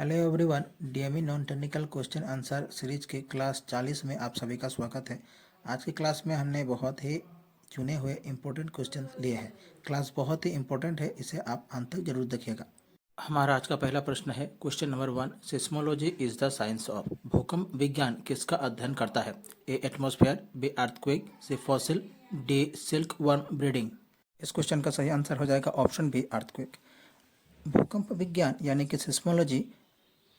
Hello everyone, DME non technical question answer series के class 40 में आप सभी का स्वागत है। आज की क्लास में हमने बहुत ही चुने हुए इम्पोर्टेंट क्वेश्चन लिए हैं। क्लास बहुत ही इम्पोर्टेंट है, इसे आप अंत तक जरूर देखिएगा। हमारा आज का पहला प्रश्न है question number 1। Seismology is the science of. भूकंप विज्ञान किसका अध्ययन करता है? A atmosphere, B earthquake, C fossil, D silkworm breeding. इस क्वेश्चन का सही आंसर हो जाएगा ऑप्शन बी अर्थक्वेक। भूकंप विज्ञान यानी कि सिस्मोलॉजी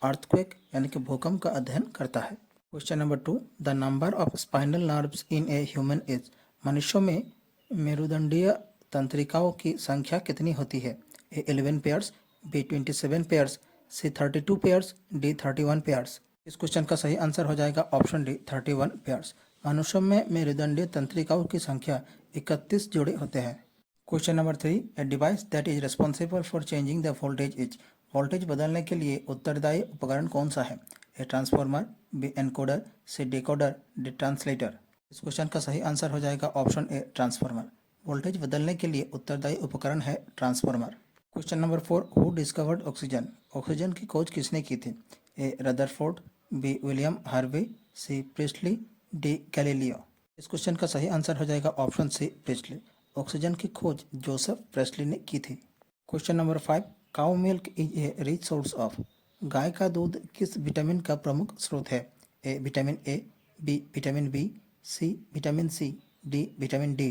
अर्थक्वेक यानी कि भूकंप का अध्ययन करता है। Question number 2। The number of spinal nerves in a human is. मनुष्यों में मेरुदंडीय तंत्रिकाओं की संख्या कितनी होती है? ए 11 पेयर्स, बी 27 पेयर्स, सी 32 पेयर्स, डी 31 पेयर्स। इस क्वेश्चन का सही आंसर हो जाएगा ऑप्शन डी 31 पेयर्स। मनुष्यों में मेरुदंडीय तंत्रिकाओं की संख्या 31 जोड़े होते हैं। Question number 3। A device that is responsible for changing the voltage is. Voltage बदलने के लिए उत्तरदायी उपकरण कौन सा है? A transformer, B encoder, C decoder, D translator. इस क्वेश्चन का सही आंसर हो जाएगा ऑप्शन ए ट्रांसफार्मर। वोल्टेज बदलने के लिए उत्तरदायी उपकरण है transformer. Question number 4। Who discovered oxygen. Oxygen की खोज किसने की थी? ए रदरफोर्ड, बी विलियम हार्वे, सी प्रिस्टली, डी गैलीलियो। इस क्वेश्चन का सही आंसर हो जाएगा ऑप्शन सी प्रिस्टली। ऑक्सीजन की खोज जोसेफ प्रेस्टली ने की थी। Question number 5। Cow milk is a rich source of. गाय का दूध किस विटामिन का प्रमुख स्रोत है? A vitamin A, B vitamin B, C vitamin C, D vitamin D.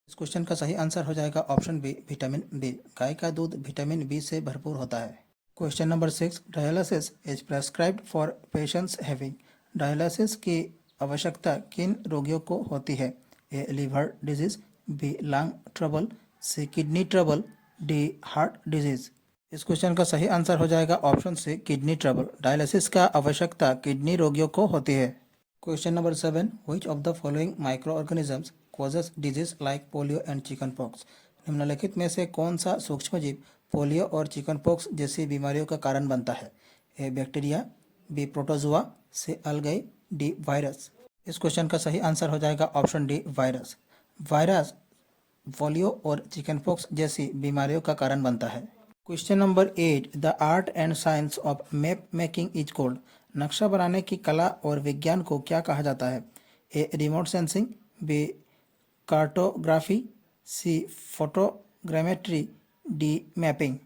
इस क्वेश्चन का सही आंसर हो जाएगा ऑप्शन बी विटामिन बी। गाय का दूध विटामिन बी से भरपूर होता है। Question number 6। Dialysis is prescribed for patients having. Dialysis की आवश्यकता किन रोगियों को होती है? A liver disease, B lung trouble, C kidney trouble, D heart disease. इस क्वेश्चन का सही आंसर हो जाएगा option C kidney trouble. Dialysis का आवश्यकता किडनी रोगियों को होती है। Question number 7। Which of the following microorganisms causes disease like polio and chickenpox. निम्नलिखित में से कौन सा सूक्ष्मजीव पोलियो और चिकन पॉक्स जैसी बीमारियों का कारण बनता है? ए बैक्टीरिया, बी प्रोटोजुआ, सी अलगई, डी वायरस। इस क्वेश्चन का सही आंसर हो जाएगा option D virus. Virus polio और चिकनपॉक्स जैसी बीमारियों का कारण बनता है। Question number 8। The art and science of map making is called. नक्शा बनाने की कला और विज्ञान को क्या कहा जाता है? A remote sensing, B cartography, C photogrammetry, D mapping.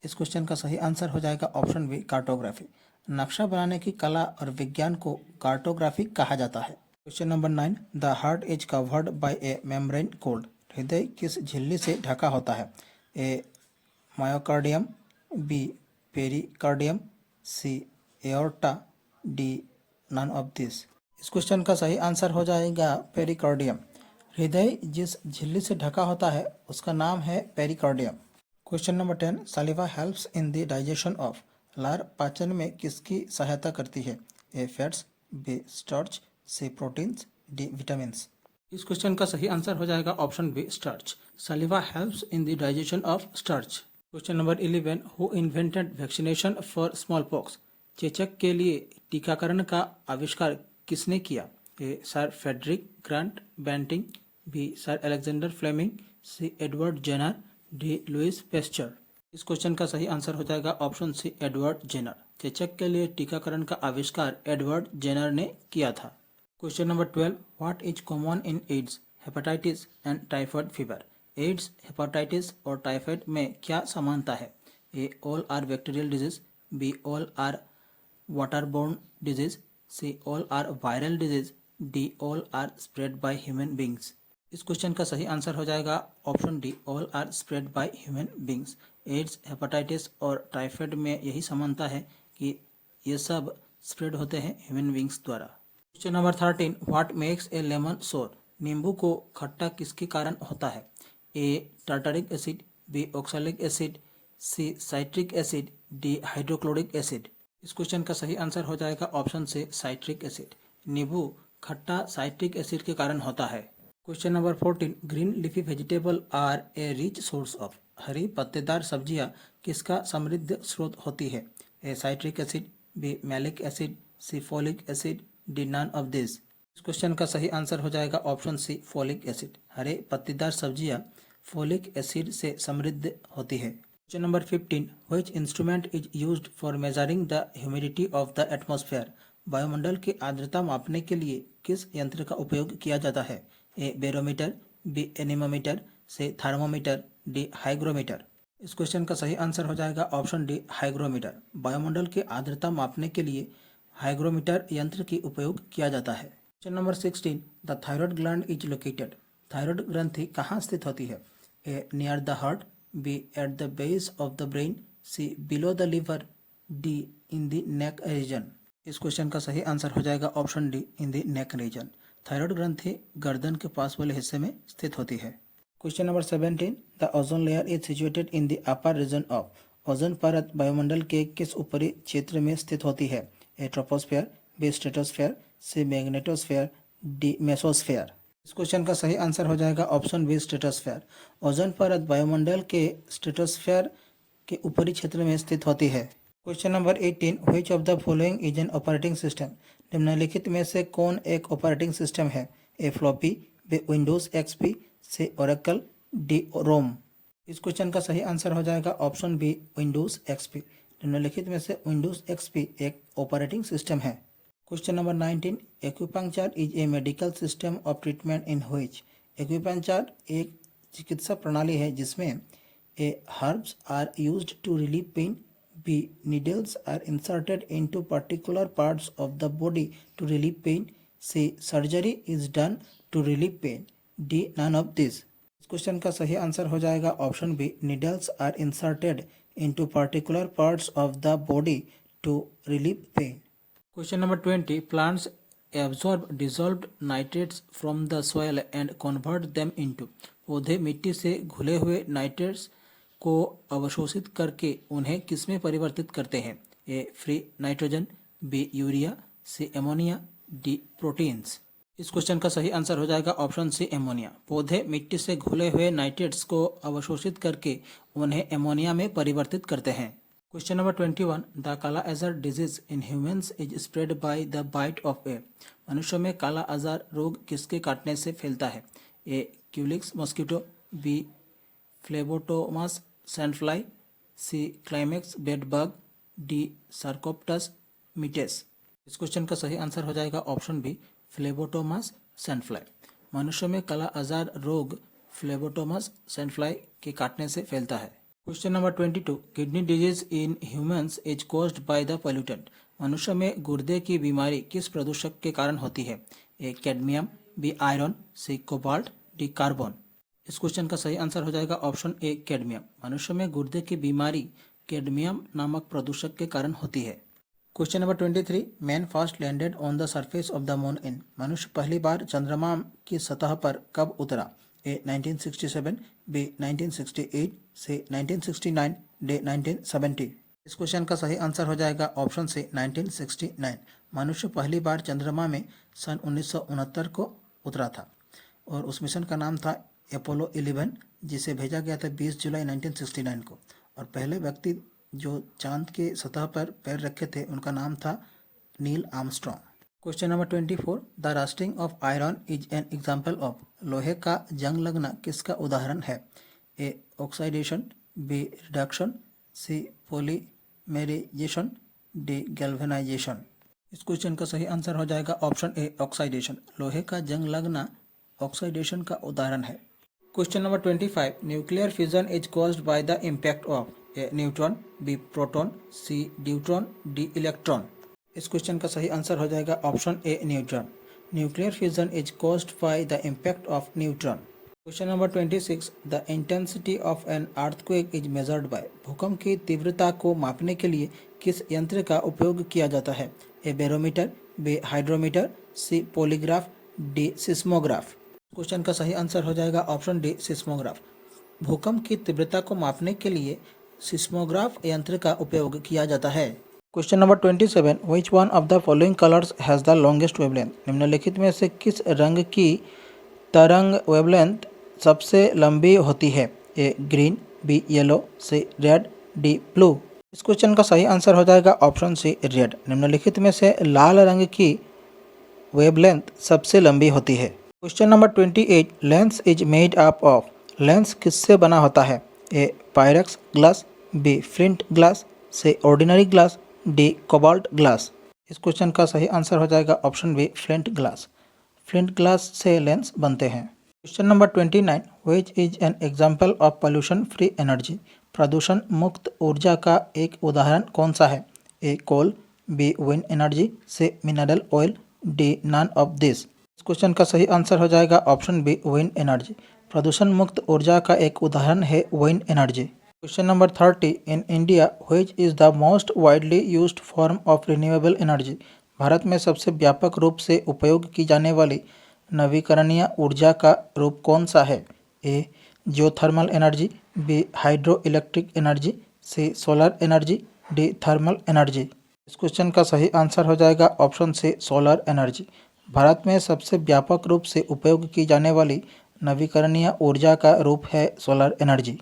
इस क्वेश्चन का सही आंसर हो जाएगा ऑप्शन बी कार्टोग्राफी। नक्शा बनाने की कला और विज्ञान को कार्टोग्राफी कहा जाता है। Question number 9। The heart is covered by a membrane called. हृदय किस झिल्ली से ढका होता है? A myocardium, B pericardium, C aorta, D none of this. इस क्वेश्चन का सही आंसर हो जाएगा पेरिकार्डियम। हृदय जिस झिल्ली से ढका होता है उसका नाम है pericardium. Question number 10। Saliva helps in the digestion of. लार पाचन में किसकी सहायता करती है? A fats, B starch, C proteins, D vitamins. इस क्वेश्चन का सही आंसर हो जाएगा option B starch. Saliva helps in the digestion of starch. Question number 11। Who invented vaccination for smallpox. चेचक के लिए टीकाकरण का आविष्कार किसने किया? A sir Frederick Grant Banting, B sir Alexander Fleming, C Edward Jenner, D Louis Pasteur. इस question का सही आंसर हो जाएगा ऑप्शन सी एडवर्ड जेनर। चेचक के लिए टीकाकरण का आविष्कार एडवर्ड जेनर ने किया था। Question number 12। What is common in AIDS, hepatitis and typhoid fever. AIDS, hepatitis और टाइफाइड में क्या समानता है? A all are bacterial disease, B all are waterborne disease, C all are viral disease, D all are spread by human beings. इस question का सही answer हो जाएगा option D all are spread by human beings. AIDS, hepatitis और typhoid में यही समानता है कि ये सब स्प्रेड होते हैं ह्यूमन बींग्स द्वारा। Question number 13। What makes a lemon sour. नींबू को खट्टा किसके कारण होता है? A tartaric acid, B oxalic acid, C citric acid, D hydrochloric acid. इस क्वेश्चन का सही आंसर हो जाएगा ऑप्शन से साइट्रिक एसिड। नींबू खट्टा साइट्रिक एसिड के कारण होता है। Question number 14। Green leafy vegetable are a rich source of. हरी पत्तेदार सब्जियां किसका समृद्ध स्रोत होती है? A citric acid, B malic acid, C folic acid, D none of this. इस क्वेश्चन का सही आंसर हो जाएगा ऑप्शन सी फोलिक एसिड। हरे पत्तेदार सब्जियां फोलिक एसिड से समृद्ध होती है। Question number 15. Which instrument is used for measuring the humidity of the atmosphere? वायुमंडल की आर्द्रता मापने के लिए किस यंत्र का उपयोग किया जाता है? ए बैरोमीटर, बी एनीमोमीटर, सी थर्मोमीटर, डी हाइग्रोमीटर। इस क्वेश्चन का सही आंसर हो जाएगा ऑप्शन डी हाइग्रोमीटर। वायुमंडल की आर्द्रता मापने के लिए हाइग्रोमीटर यंत्र की उपयोग किया जाता है। Question number 16. The thyroid gland is located. Thyroid ग्रंथि कहाँ स्थित होती है? A near the heart, B at the base of the brain, C below the liver, D in the neck region. इस क्वेश्चन का सही आंसर हो जाएगा option D in the neck region. Thyroid ग्रंथि गर्दन के पास वाले हिस्से में स्थित होती है। Question number 17. The ozone layer is situated in the upper region of. Ozone परत वायुमंडल के किस ऊपरी क्षेत्र में स्थित होती है? ए ट्रोपोस्फेयर, बी स्ट्रेटोस्फेयर, सी मैग्नेटोस्फेयर, डी मेसोस्फेयर। इस क्वेश्चन का सही आंसर हो जाएगा ऑप्शन बी स्ट्रेटोस्फेयर। ओजोन परत वायुमंडल के स्ट्रेटोस्फेयर के ऊपरी क्षेत्र में स्थित होती है। Question number 18. Which of the following is an operating system. निम्नलिखित में से कौन एक ऑपरेटिंग सिस्टम है? ए फ्लॉपी, बी विंडोज एक्सपी, सी ओरेकल, डी रोम। इस क्वेश्चन का सही आंसर हो जाएगा ऑप्शन बी विंडोज एक्सपी। निम्नलिखित में से विंडोज एक्सपी एक ऑपरेटिंग सिस्टम है। Question number 19. Acupuncture is a medical system of treatment in which. Acupuncture एक चिकित्सा प्रणाली है जिसमें A herbs are used to relieve pain, B needles are inserted into particular parts of the body to relieve pain, C surgery is done to relieve pain, D none of this. इस question का सही answer हो जाएगा option B needles are inserted into particular parts of the body to relieve pain. Question number 20. Plants absorb dissolved nitrates from the soil and convert them into. पौधे मिट्टी से घुले हुए नाइट्रेट्स को अवशोषित करके उन्हें किसमें परिवर्तित करते हैं? ए फ्री नाइट्रोजन, बी यूरिया, सी एमोनिया, डी प्रोटीन्स। इस क्वेश्चन का सही आंसर हो जाएगा ऑप्शन सी एमोनिया। पौधे मिट्टी से घुले हुए नाइट्रेट्स को अवशोषित करके उन्हें एमोनिया में परिवर्तित करते हैं। Question number 21. The kala azar disease in humans is spread by the bite of a. मनुष्यों में काला अज़ार रोग किसके काटने से फैलता है? A Culex mosquito, B Phlebotomus sandfly, C climax bed bug, D Sarcoptes mites. इस क्वेश्चन का सही आंसर हो जाएगा ऑप्शन बी फ्लेबोटोमस सैंडफ्लाई। मनुष्यों में काला अज़ार रोग फ्लेबोटोमस सैंडफ्लाई के काटने से फैलता है। Question number 22. Kidney disease in humans is caused by the pollutant. मनुष्य में गुर्दे की बीमारी किस प्रदूषक के कारण होती है? ए कैडमियम, बी आयरन, सी कोबाल्ट, डी कार्बन। इस क्वेश्चन का सही आंसर हो जाएगा ऑप्शन ए कैडमियम। मनुष्य में गुर्दे की बीमारी कैडमियम नामक प्रदूषक के कारण होती है। Question number 23. Man first landed on the surface of the moon in. मनुष्य पहली बार चंद्रमा की सतह पर कब उतरा? ए 1967, बी 1968, सी 1969, डी 1970। इस क्वेश्चन का सही आंसर हो जाएगा ऑप्शन सी 1969। मनुष्य पहली बार चंद्रमा में सन 1969 को उतरा था और उस मिशन का नाम था अपोलो 11, जिसे भेजा गया था 20 जुलाई 1969 को। और पहले व्यक्ति जो चांद के सतह पर पैर रखे थे उनका नाम था Neil Armstrong. Question number 24. The rusting of iron is an example of. लोहे का जंग लगना किसका उदाहरण है? A oxidation, B reduction, C polymerization, D galvanization. इस क्वेश्चन का सही आंसर हो जाएगा ऑप्शन ए ऑक्साइडेशन। लोहे का जंग लगना ऑक्साइडेशन का उदाहरण है। Question number 25. Nuclear fusion is caused by the impact of. A neutron, B proton, C deuteron, D electron. इस क्वेश्चन का सही आंसर हो जाएगा option A neutron. Nuclear fusion is caused by the impact of neutron. Question number 26. The intensity of an earthquake is measured by. भूकंप की तीव्रता को मापने के लिए किस यंत्र का उपयोग किया जाता है? ए बैरोमीटर, बी हाइड्रोमीटर, सी पॉलीग्राफ, डी सिस्मोग्राफ। क्वेश्चन का सही आंसर हो जाएगा ऑप्शन डी सिस्मोग्राफ। भूकंप की तीव्रता को मापने के लिए सिस्मोग्राफ यंत्र का उपयोग किया जाता है। Question number 27. Which one of the following colours has the longest wavelength. निम्नलिखित में से किस रंग की तरंग वेवलेंथ सबसे लंबी होती है? ए ग्रीन, बी येलो, सी रेड, डी ब्लू। इस क्वेश्चन का सही आंसर हो जाएगा ऑप्शन सी रेड। निम्नलिखित में से लाल रंग की वेवलेंथ सबसे लंबी होती है। Question number 28. Lens is made up of. Lens किससे बना होता है? A Pyrex glass, B flint glass, C ordinary glass, D cobalt glass. इस क्वेश्चन का सही आंसर हो जाएगा option B flint glass. Flint glass से लेंस बनते हैं। Question number 29, which is an example of pollution free energy. प्रदूषण मुक्त ऊर्जा का एक उदाहरण कौन सा है? A coal, B wind energy, C mineral oil, D none of this. इस क्वेश्चन का सही आंसर हो जाएगा ऑप्शन बी विंड एनर्जी। प्रदूषण मुक्त ऊर्जा का एक उदाहरण है wind energy. Question number 30, in India which is the most widely used form of renewable energy. Bharat में सबसे व्यापक रूप से उपयोग की जाने वाली नवीकरणीय ऊर्जा का रूप कौन सा है? A geothermal energy, B hydroelectric energy, C solar energy, D thermal energy. इस क्वेश्चन का सही आंसर हो जाएगा option C solar energy. Bharat में सबसे व्यापक रूप से उपयोग की जाने वाली नवीकरणीय ऊर्जा का रूप है सोलर एनर्जी।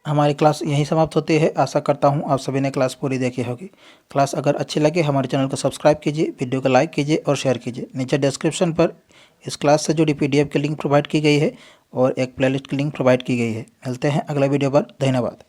हमारी क्लास यहीं समाप्त होती है। आशा करता हूँ आप सभी ने क्लास पूरी देखी होगी। क्लास अगर अच्छी लगे हमारे चैनल को सब्सक्राइब कीजिए, वीडियो को लाइक कीजिए और शेयर कीजिए। नीचे डिस्क्रिप्शन पर इस क्लास से जुड़ी PDF की लिंक प्रोवाइड की गई है और एक प्लेलिस्ट की लिंक प्रोवाइड की गई है। मिलते हैं अगला वीडियो पर। धन्यवाद।